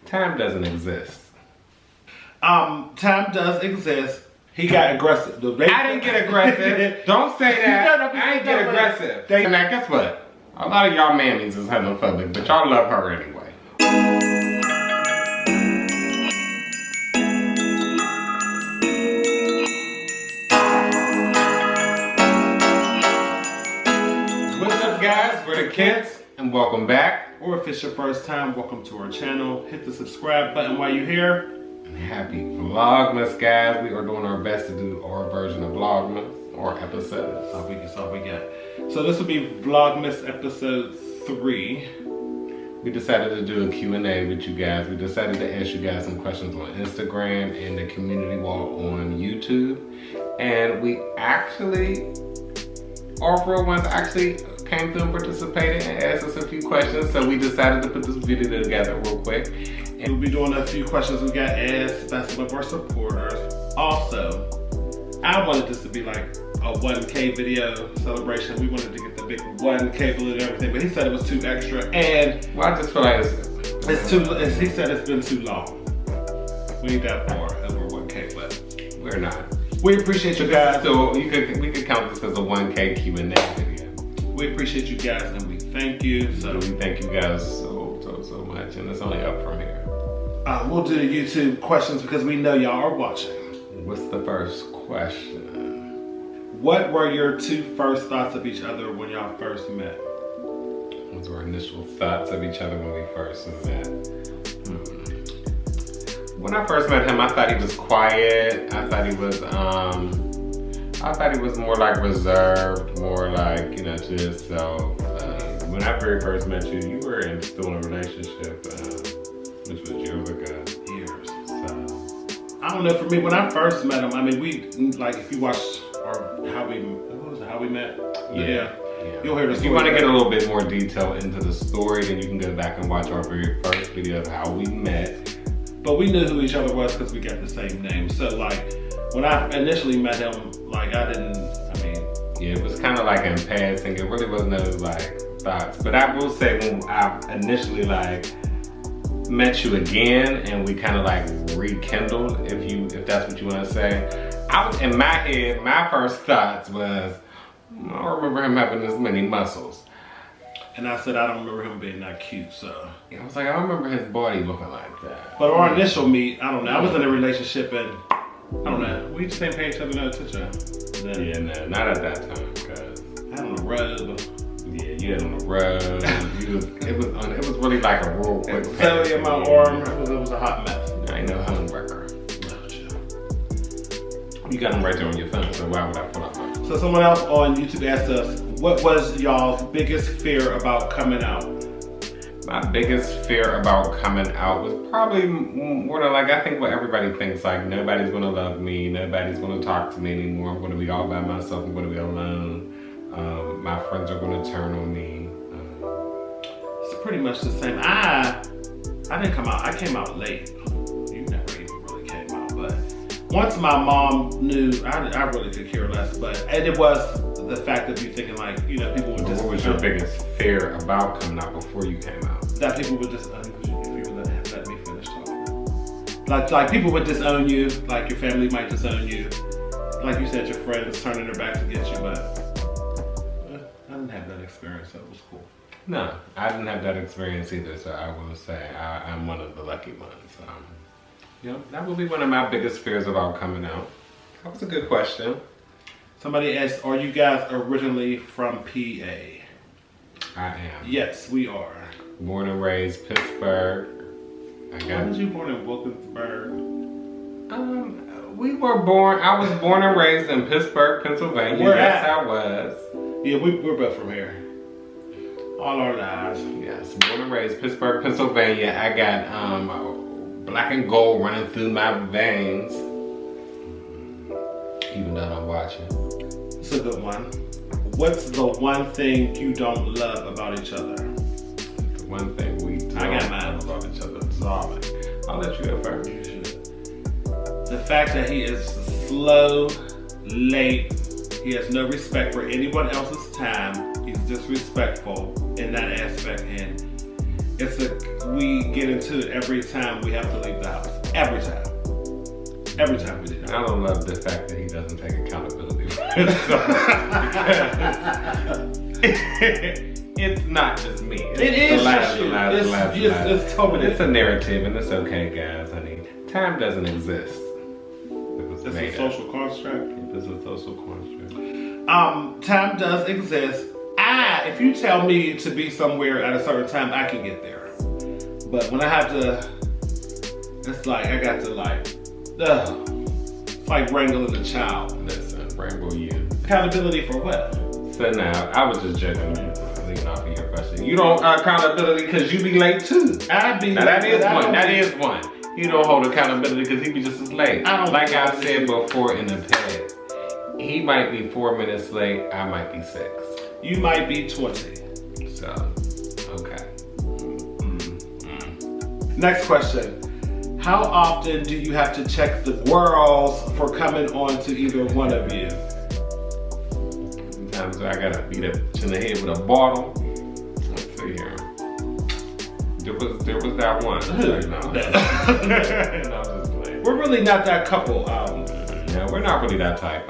Time doesn't exist. Time does exist. He got aggressive. I didn't get aggressive. Don't say that. I didn't get aggressive. And now guess what? A lot of y'all mammies is homophobic, but y'all love her anyway. What's up, guys? We're the Kents, and welcome back. Or if it's your first time, welcome to our channel. Hit the subscribe button while you're here. And happy Vlogmas, guys. We are doing our best to do our version of Vlogmas, or episodes. That's all we got. So this will be Vlogmas episode 3. We decided to do a Q&A with you guys. We decided to ask you guys some questions on Instagram and the community wall on YouTube. And we actually, all 4 ones actually came through and participated and asked us a few questions. So we decided to put this video together real quick. And we'll be doing a few questions we got asked by some of our supporters. Also, I wanted this to be like a 1K video celebration. We wanted to get the big 1K balloon and everything, but he said it was too extra. And well, I just feel like it's too, as he said, it's been too long. We ain't that far over 1K, but we're not. We appreciate you guys. So we could count this as a 1K Q&A video. We appreciate you guys and we thank you. So we thank you guys so much, and it's only up from here. We'll do the YouTube questions because we know y'all are watching. What's the first question? What were your 2 first thoughts of each other when y'all first met? What were our initial thoughts of each other when we first met? When I first met him, I thought he was quiet. I thought he was more like reserved, more like, you know, to himself. When I very first met you, you were still in a relationship, which was years ago. Years. So I don't know. For me, when I first met him, I mean, we like if you watched how we met. Yeah. You'll hear the story. If you want to get a little bit more detail into the story, then you can go back and watch our very first video of how we met. But we knew who each other was because we got the same name. So like when I initially met him, like yeah, it was kind of like in passing. It really was no like thoughts. But I will say when I initially like met you again and we kind of like rekindled, if that's what you want to say. I was in my head, my first thoughts was, I don't remember him having this many muscles. And I said, I don't remember him being that cute, so. I was like, I don't remember his body looking like that. But our initial meet, I don't know. I was in a relationship and, I don't know, we just didn't pay each other no attention. Then, yeah, no, not at that time, cause I had on a robe. Yeah, you had on a robe. It was really like a real quick. Belly in my arm, it was a hot mess. I ain't no homewrecker. You got them right there on your phone, so why would I pull up my phone? So someone else on YouTube asked us, what was y'all's biggest fear about coming out? My biggest fear about coming out was probably more than like, I think what everybody thinks, like nobody's gonna love me, nobody's gonna talk to me anymore, I'm gonna be all by myself, I'm gonna be alone, my friends are gonna turn on me. It's pretty much the same. I didn't come out, I came out late. You never even really came out, but once my mom knew, I really could care less, and it was the fact of you thinking like, you know, people would just... What was your biggest fear about coming out before you came out? That people would just, if you would let me finish talking. Like people would disown you, like your family might disown you. Like you said, your friends turning their backs against you, but I didn't have that experience, so it was cool. No, I didn't have that experience either, so I will say I'm one of the lucky ones. You know, that will be one of my biggest fears about coming out. That was a good question. Somebody asked, are you guys originally from PA? I am. Yes, we are. Born and raised Pittsburgh. Why was you born in Wilkinsburg? I was born and raised in Pittsburgh, Pennsylvania. Yes, I was. Yeah, we're both from here. All our lives. Yes, born and raised Pittsburgh, Pennsylvania. I got black and gold running through my veins. Even though I'm watching. It's a good one. What's the one thing you don't love about each other? The one thing we don't love about each other. I'll let you go first. You should. The fact that he is slow, late, he has no respect for anyone else's time. He's disrespectful in that aspect, and we get into it every time we have to leave the house. Every time. Every time we do that. I don't love the fact that he doesn't take accountability for it. It's not just me. It's just you. It's totally. It's a narrative, and it's okay, guys, honey. Time doesn't exist. It's a social construct. It's a social construct. Time does exist. If you tell me to be somewhere at a certain time, I can get there. But when I have to, it's like I got to it's like wrangling a child. Listen, wrangle you. Accountability for what? So now, I was just joking, leading off of your question. You don't accountability because you be late too. I be now, that is one. That is one. You don't hold accountability because he be just as late. Like I said before in the past, he might be 4 minutes late. I might be 6. You might be 20. So, okay. Next question. How often do you have to check the girls for coming on to either one of you? Sometimes I gotta beat up in the head with a bottle. Let's see here. There was that one. No, I'm just playing. We're really not that couple. No, we're not really that type.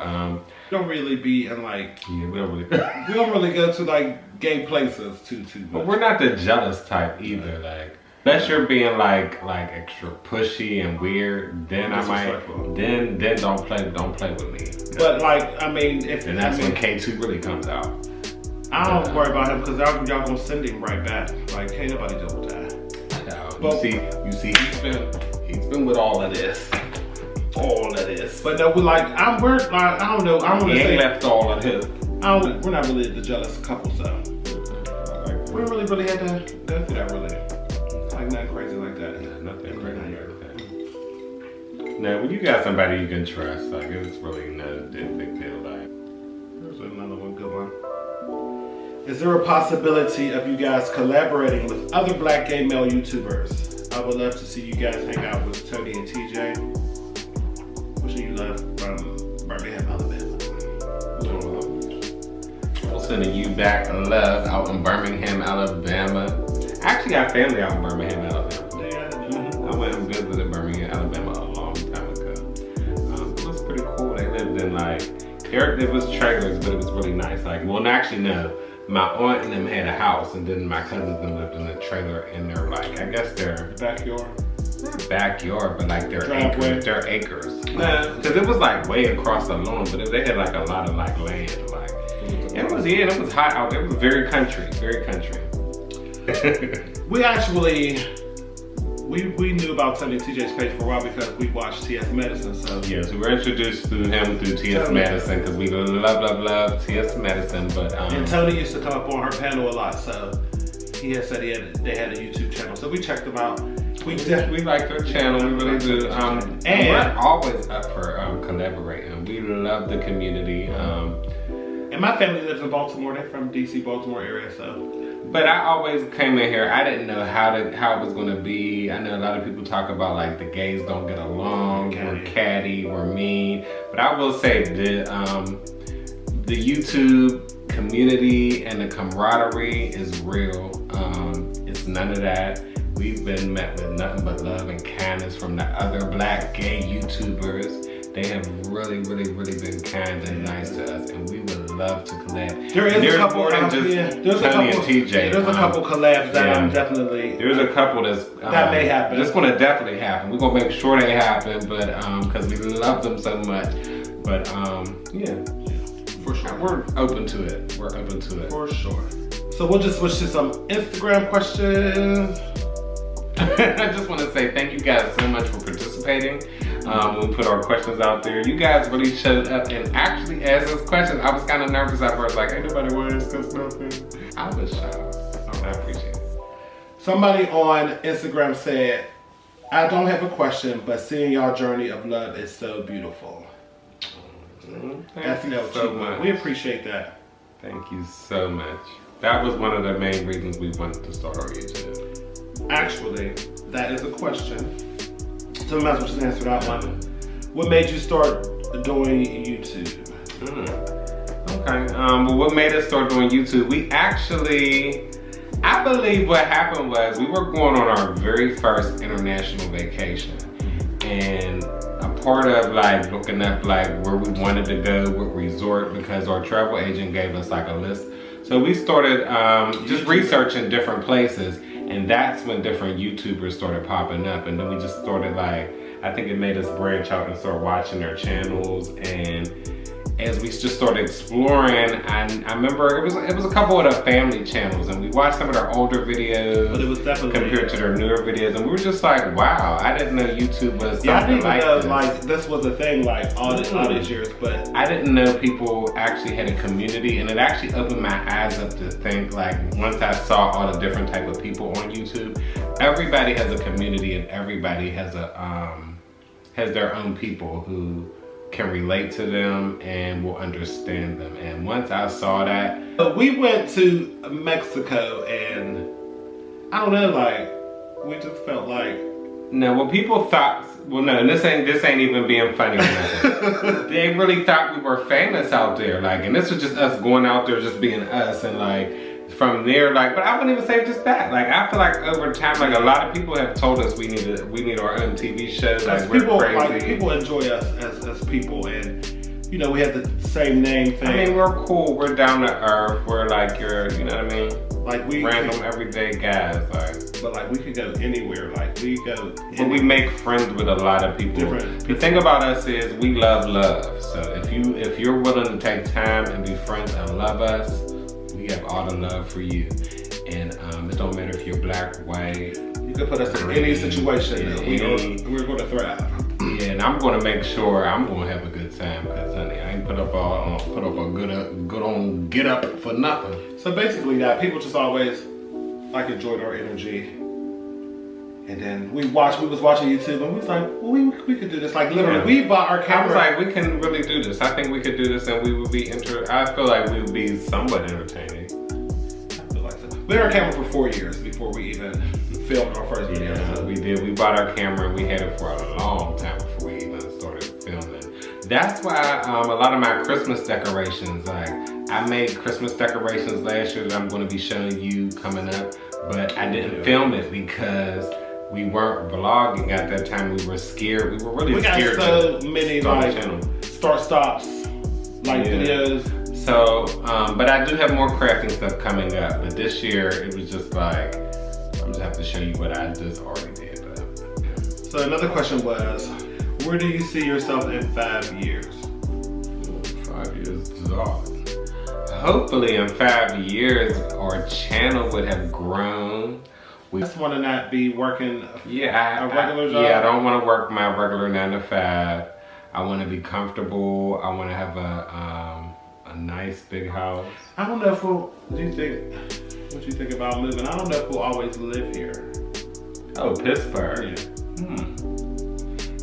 Don't really be in like. Yeah, we don't really. We don't really go to like gay places too much. But we're not the jealous type either. Like, unless you're being like extra pushy and weird, then I might. Then don't play with me. But like, I mean, and that's when K2 really comes out. I don't worry about him because y'all gonna send him right back. Like, can't nobody deal with that. No, you see, he's been with all of this. But no, I don't know. I want to say left all of his. We're not really the jealous couple, so we really had to go through that. Really, like nothing crazy like that. Yeah, nothing crazy like that. Now, when you got somebody you can trust, like it's really no big deal. Like, there's another one, good one. Is there a possibility of you guys collaborating with other black gay male YouTubers? I would love to see you guys hang out with Tony and TJ. Wishing you love from Birmingham, Alabama. We're sending you back love out in Birmingham, Alabama. I actually got family out in Birmingham, Alabama. I went and visited Birmingham, Alabama a long time ago. It was pretty cool. They lived in it was trailers, but it was really nice. Actually no. My aunt and them had a house, and then my cousins and lived in a trailer in their I guess their backyard. Not backyard, but like their driveway. Their acres. Because it was way across the lawn, but they had a lot of land. It was hot out there. It was very country. We actually we knew about Tony and TJ's page for a while because we watched T.S. Madison. So yes, we were introduced to him through T.S. Madison because we love T.S. Madison. But and Tony used to come up on her panel a lot, so he had said they had a YouTube channel, so we checked them out. We like their channel, we really do. And we're always up for collaborating. We love the community. And my family lives in Baltimore. They're from DC, Baltimore area, so. But I always came in here, I didn't know how it was gonna be. I know a lot of people talk about the gays don't get along, we're catty, we're mean. But I will say the YouTube community and the camaraderie is real. It's none of that. We've been met with nothing but love and kindness from the other black gay YouTubers. They have really been kind and nice to us, and we would love to collab. There's a couple collabs that I'm definitely. There's a couple that may happen. That's gonna definitely happen. We're gonna make sure they happen, but because we love them so much. But yeah, for sure. We're open to it. For sure. So we'll just switch to some Instagram questions. I just want to say thank you guys so much for participating. When we put our questions out there, you guys really showed up and actually asked us questions. I was kind of nervous at first, ain't nobody want to ask us nothing. I was shocked. I appreciate it. Somebody on Instagram said, I don't have a question, but seeing y'all journey of love is so beautiful. Thank you so much. We appreciate that. Thank you so much. That was one of the main reasons we wanted to start our YouTube. Actually, that is a question. So we might as well just answer that one. What made you start doing YouTube? Okay, well, what made us start doing YouTube? We actually, I believe what happened was we were going on our very first international vacation. And a part of like looking up like where we wanted to go, what resort, because our travel agent gave us like a list. So we started just researching different places, and that's when different YouTubers started popping up. And then we just started like, I think it made us branch out and start watching their channels. And as we just started exploring, I remember it was a couple of the family channels, and we watched some of their older videos, but it was definitely compared to their newer videos, and we were just like, wow, I didn't know YouTube was something I didn't like know this. like this was a thing like all these years, but I didn't know people actually had a community, and it actually opened my eyes up to think like once I saw all the different type of people on YouTube, everybody has a community and everybody has has their own people who can relate to them and will understand them. And once I saw that, we went to Mexico, and I don't know, like we just felt like well, people thought, well, no, and this ain't even being funny or nothing. They really thought we were famous out there, like, and this was just us going out there, just being us, and like from there, like, but I wouldn't even say just that. Like, I feel like over time, like a lot of people have told us we need our own TV show. Like, people, we're crazy. like people enjoy us as people, and you know we have the same name thing. I mean, we're cool. We're down to earth. We're like your, you know what I mean? Like we random everyday guys, like. But like we could go anywhere. Like we go. But we make friends with a lot of people. The thing about us is we love love. So if you're willing to take time and be friends and love us, we have all the love for you. And it don't matter if you're black, white. You can put us in any situation. We're going to thrive. Yeah, and I'm going to make sure I'm going to have a good time, because honey, I ain't put up a good on get up for nothing. So basically, that people just always like enjoyed our energy. And then we was watching YouTube, and we was like, well, we could do this. Like literally, we bought our camera. I was like, we can really do this. I think we could do this, and we would be I feel like we would be somewhat entertaining. I feel like so. We had our camera for 4 years before we even filmed our first video. Yeah, we did. We bought our camera, and we had it for a long time before we even started filming. That's why a lot of my Christmas decorations, like I made Christmas decorations last year that I'm going to be showing you coming up, but I didn't film it because we weren't vlogging at that time. We were scared. We were really scared. We got so many like start-stops like videos. So, but I do have more crafting stuff coming up. But this year, it was just like, I'm just have to show you what I just already did. But, yeah. So another question was, where do you see yourself in 5 years? 5 years, God. Hopefully in 5 years, our channel would have grown. We just want to not be working a regular job. Yeah, I don't want to work my regular 9 to 5. I want to be comfortable. I want to have a nice big house. I don't know if what you think about moving? I don't know if we'll always live here. Oh, Pittsburgh. Yeah.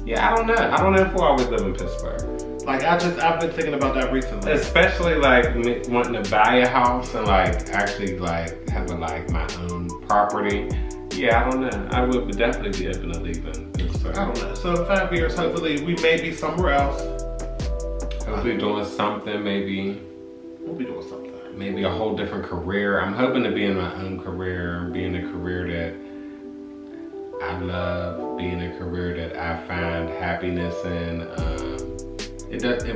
Yeah, I don't know. I don't know if we'll always live in Pittsburgh. Like I've been thinking about that recently. Especially like wanting to buy a house and like actually like having like my own property. Yeah, I don't know. I would definitely be open to leaving Pittsburgh. I don't know. So in 5 years, hopefully we may be somewhere else. Hopefully doing something, maybe. We'll be doing something. Maybe a whole different career. I'm hoping to be in my own career, be in a career that I love, be in a career that I find happiness in.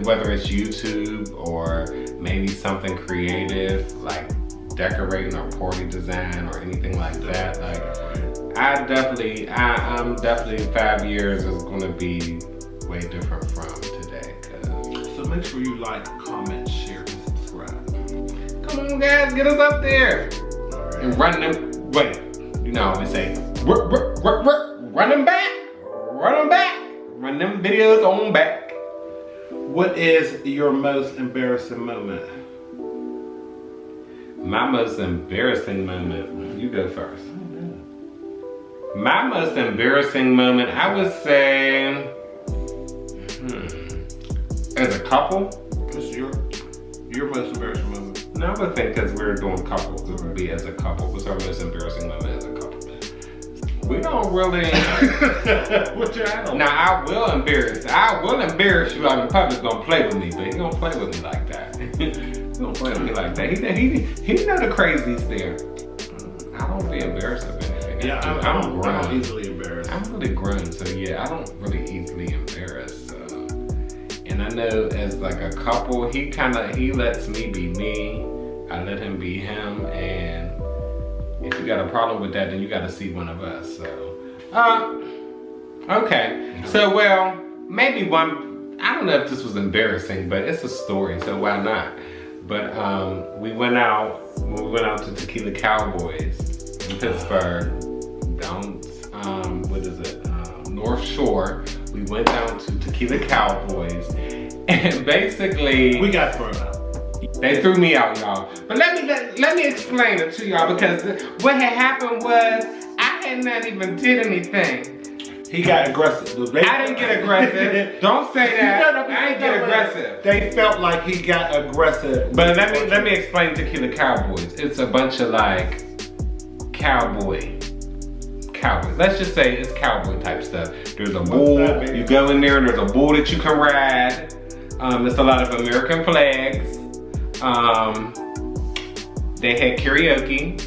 Whether it's YouTube or maybe something creative like decorating or party design or anything like that. Like I'm definitely 5 years is going to be way different from today. So make sure you like, comment, share, and subscribe. Come on guys, get us up there. Right. And run them, you know what we say, run them back, run them videos on back. What is your most embarrassing moment? My most embarrassing moment, you go first. My most embarrassing moment, I would say, as a couple. What's your most embarrassing moment? No, I would think because we're doing couples, it would be as a couple. What's our most embarrassing moment as a couple? We don't really. What's your idol? Now I will embarrass you out in public. Gonna play with me, but he gonna play with me like that. He gonna play with me like that. He know the crazies there. I don't be embarrassed of anything. Yeah, I'm easily embarrassed. I'm really grown, so yeah, I don't really easily embarrass. So. And I know as like a couple, he lets me be me. I let him be him, and if you got a problem with that, then you got to see one of us. So, okay. So, well, maybe one. I don't know if this was embarrassing, but it's a story, so why not? But when we went out to Tequila Cowboys in Pittsburgh, down, North Shore, we went down to Tequila Cowboys, and basically we got thrown out. They threw me out, y'all. But let me explain it to y'all, because what had happened was I had not even did anything. He got aggressive. I didn't get aggressive. Don't say that. I didn't get aggressive. They felt like he got aggressive. But let me explain Tequila Cowboys. It's a bunch of like cowboy. Let's just say it's cowboy type stuff. There's a bull. You go in there and there's a bull that you can ride. It's a lot of American flags. They had karaoke.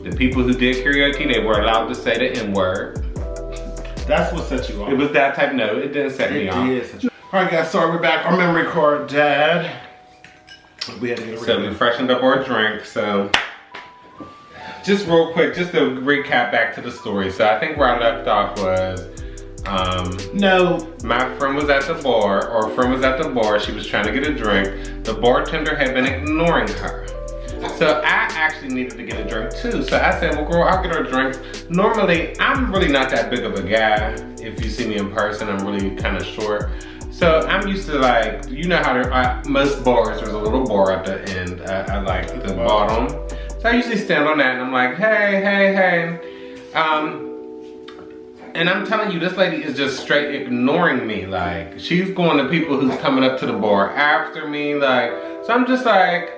The people who did karaoke, they were allowed to say the N-word. That's what set you off. It was that type. No, it didn't set me off. All right, guys. Sorry, we're back. Our memory card, Dad. We had to get So we freshened up our drink. So just real quick, just to recap back to the story. So I think where I left off was, my friend was at the bar, or a friend was at the bar. She was trying to get a drink. The bartender had been ignoring her. So I actually needed to get a drink too. So I said, well girl, I'll get her drinks. Normally, I'm really not that big of a guy. If you see me in person, I'm really kind of short. So I'm used to like, you know how most bars, there's a little bar at the end. I like the bottom. So I usually stand on that and I'm like, hey. And I'm telling you, this lady is just straight ignoring me. Like, she's going to people who's coming up to the bar after me. Like, so I'm just like,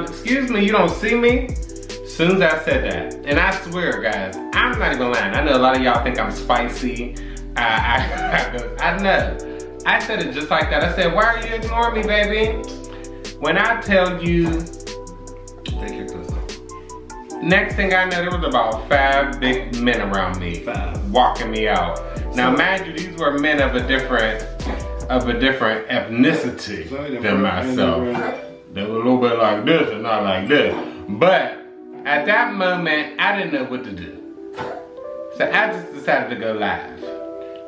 excuse me, you don't see me? As soon as I said that, and I swear, guys, I'm not even lying. I know a lot of y'all think I'm spicy. I know. I said it just like that. I said, why are you ignoring me, baby? When I tell you, next thing I know, there was about 5 big men around me, walking me out. Now, mind you, these were men of a different ethnicity than myself. They were a little bit like this and not like this. But at that moment, I didn't know what to do. So I just decided to go live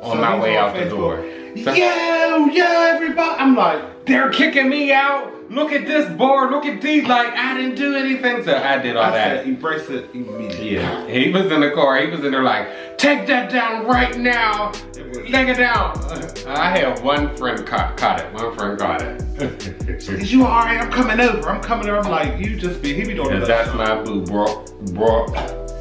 on my way out the door. So, yo, everybody. I'm like, they're kicking me out. Look at this board. Look at these. Like, I didn't do anything. So I did all that. Embrace it immediately. Yeah. He was in the car. He was in there like, take that down right now. Take it down. I had one friend caught it. One friend caught it. So, is you all right? I'm coming over. I'm like, he be doing that. That's my boo, bro.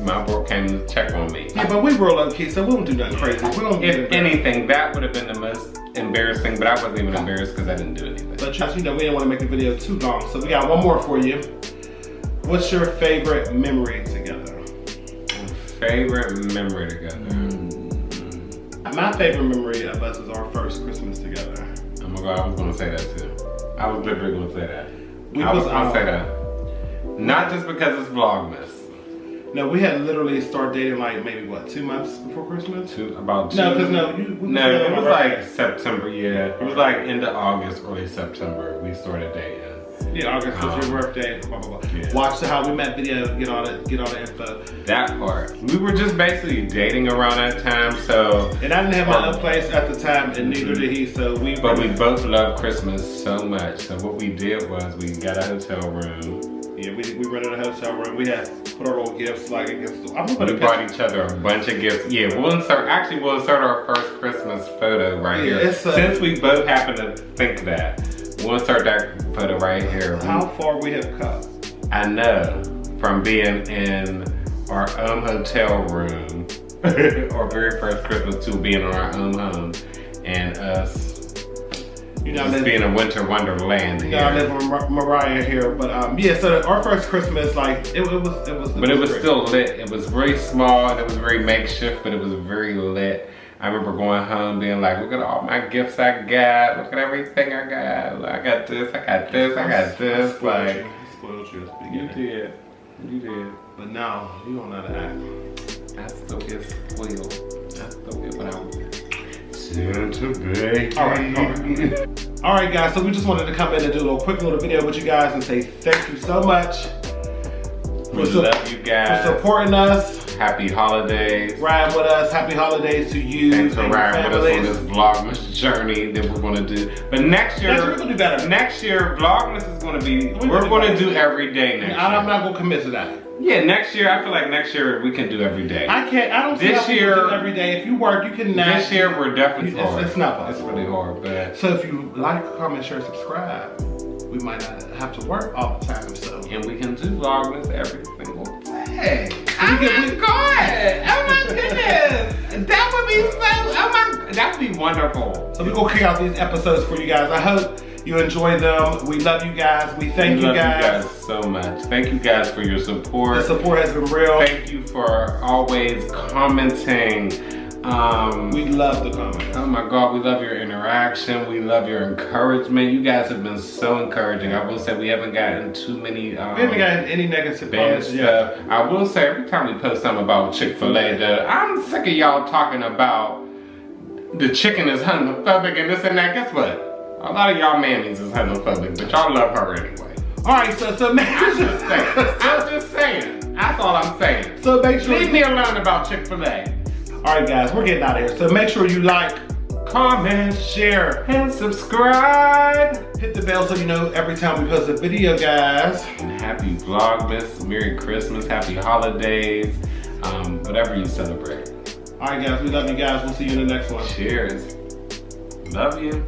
My bro came to check on me. Yeah, but we were low key, so we don't do nothing crazy. If anything, that would have been the most embarrassing, but I wasn't even embarrassed because I didn't do anything. But you know, we didn't want to make the video too long, so we got one more for you. What's your favorite memory together? Favorite memory together? My favorite memory of us is our first Christmas together. Oh my God, I was gonna say that too. I was literally gonna say that. I was gonna say that. Not just because it's Vlogmas. No, we had literally started dating like maybe what, 2 months before Christmas? About 2. No, because it was like September. Yeah, it was like end of August, early September. We started dating. Yeah, August was your birthday. Blah blah blah. Yeah. Watch the How We Met video. Get all the info. That part. We were just basically dating around that time. So. And I didn't have my own place at the time, and neither did he. So we. But we both loved Christmas so much. So what we did was we got a hotel room. Yeah, we rented a hotel room. We had put our little gifts like against the. We bought each other a bunch of gifts. Yeah, we'll insert our first Christmas photo right here. Since we both happen to think that, we'll insert that photo right here. How far we have come. I know, from being in our own hotel room, our very first Christmas, to being in our own home, and us. Just being a winter wonderland here. I live with Mariah here, but yeah. So our first Christmas, like it was. But it was still lit. It was very small and it was very makeshift, but it was very lit. I remember going home being like, look at all my gifts I got. Look at everything I got. I got this. I got this. I got this. Like, spoiled you. You did. But no, you don't know how to act. I still get spoiled. I still get what I'm Santa baby. All right, guys. So we just wanted to come in and do a quick little video with you guys and say thank you so much. We love you guys. For supporting us. Happy holidays. Riding with us. Happy holidays to you. Thanks for riding with us on this Vlogmas journey that we're going to do. But next year, we're going to do better. Next year, Vlogmas is going to be, we're going to do every day next year. I'm not going to commit to that. Yeah, next year, I feel like next year we can do every day. I don't see how people do every day. If you work, you can This year, we're definitely hard. It's not possible. It's really hard, but. So if you like, comment, share, subscribe, we might not have to work all the time, so. And we can do Vlogmas every single day. Oh my God! Oh my goodness! That would be so, that would be wonderful. So we're gonna kick out these episodes for you guys. I hope you enjoy them. We love you guys. We thank you guys. So much. Thank you guys for your support. The support has been real. Thank you for always commenting. We love the comments. Oh my God, we love your interaction. We love your encouragement. You guys have been so encouraging. I will say we haven't gotten too many. We haven't gotten any negative comments yet. I will say every time we post something about Chick-fil-A, though, I'm sick of y'all talking about the chicken is homophobic and this and that. Guess what? A lot of y'all mammies is homophobic, but y'all love her anyway. All right, so I'm just saying. That's all I'm saying. So make sure leave me alone about Chick-fil-A. All right, guys, we're getting out of here. So make sure you like, comment, share, and subscribe. Hit the bell so you know every time we post a video, guys. And happy Vlogmas, Merry Christmas, Happy Holidays, whatever you celebrate. All right, guys, we love you guys. We'll see you in the next one. Cheers. Love you.